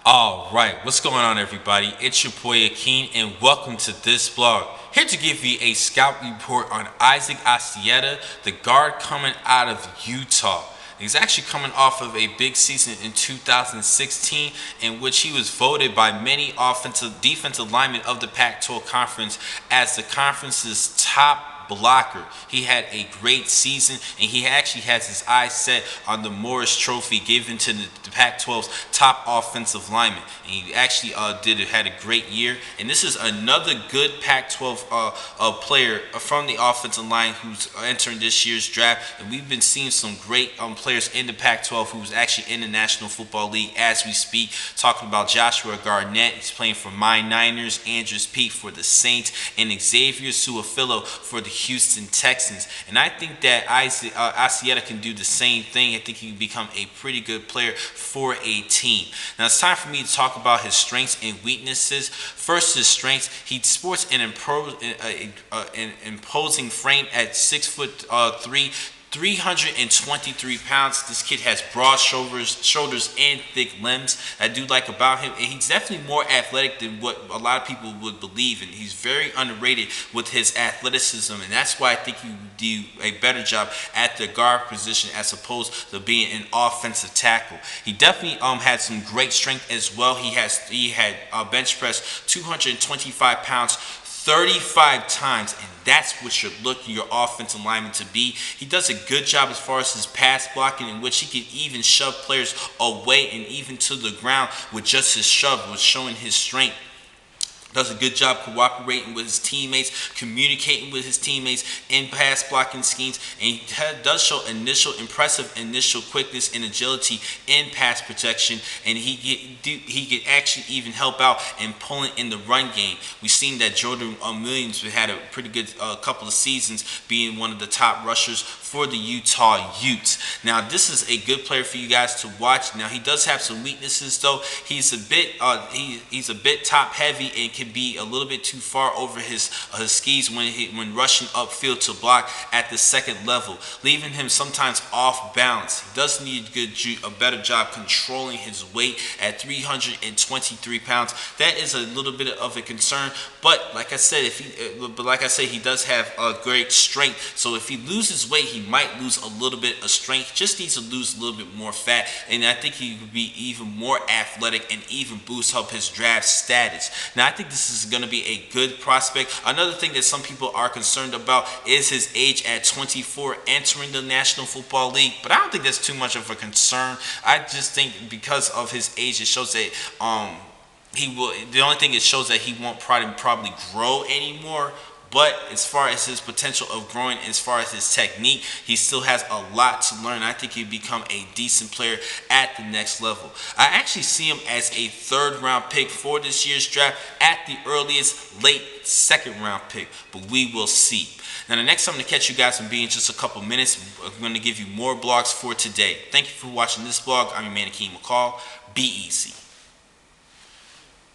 Alright, what's going on everybody? It's your boy Akeem and welcome to this blog. Here to give you a scout report on Isaac Asiata, the guard coming out of Utah. He's actually coming off of a big season in 2016 in which he was voted by many defensive linemen of the Pac-12 conference as the conference's top blocker. He had a great season, and he actually has his eyes set on the Morris Trophy given to the Pac-12's top offensive lineman. And he actually had a great year. And this is another good Pac-12 player from the offensive line who's entering this year's draft. And we've been seeing some great players in the Pac-12 who's actually in the National Football League as we speak. Talking about Joshua Garnett, he's playing for my Niners, Andrews Pete for the Saints, and Xavier Suafilo for the Houston Texans. And I think that Asiata can do the same thing. I think he can become a pretty good player for a team. Now it's time for me to talk about his strengths and weaknesses. First, his strengths. He sports an imposing frame at 6'3", 323 pounds. This kid has broad shoulders and thick limbs. I do like about him, and he's definitely more athletic than what a lot of people would believe, and he's very underrated with his athleticism, and that's why I think he would do a better job at the guard position as opposed to being an offensive tackle. He definitely had some great strength as well. He had bench press 225 pounds 35 times, and that's what you're looking your offensive lineman to be. He does a good job as far as his pass blocking, in which he can even shove players away and even to the ground with just his shove, with showing his strength. Does a good job cooperating with his teammates, communicating with his teammates in pass blocking schemes, and he does show impressive initial quickness and agility in pass protection, and he could actually even help out in pulling in the run game. We've seen that Jordan Williams had a pretty good couple of seasons being one of the top rushers for the Utah Utes. Now this is a good player for you guys to watch. Now he does have some weaknesses though. He's a bit top heavy and can be a little bit too far over his skis when rushing upfield to block at the second level, leaving him sometimes off balance. He does need a better job controlling his weight at 323 pounds. That is a little bit of a concern, but like I said, he does have a great strength. So if he loses weight, he might lose a little bit of strength. Just needs to lose a little bit more fat, and I think he could be even more athletic and even boost up his draft status. Now I think this is going to be a good prospect. Another thing that some people are concerned about is his age at 24, entering the National Football League, but I don't think that's too much of a concern. I just think because of his age, it shows that the only thing it shows that he won't probably grow anymore. But as far as his potential of growing, as far as his technique, he still has a lot to learn. I think he'll become a decent player at the next level. I actually see him as a third-round pick for this year's draft, at the earliest late second-round pick, but we will see. Now, the next time to catch you guys will be in just a couple minutes. I'm going to give you more blogs for today. Thank you for watching this blog. I'm your man, Akeem McCall. Be easy.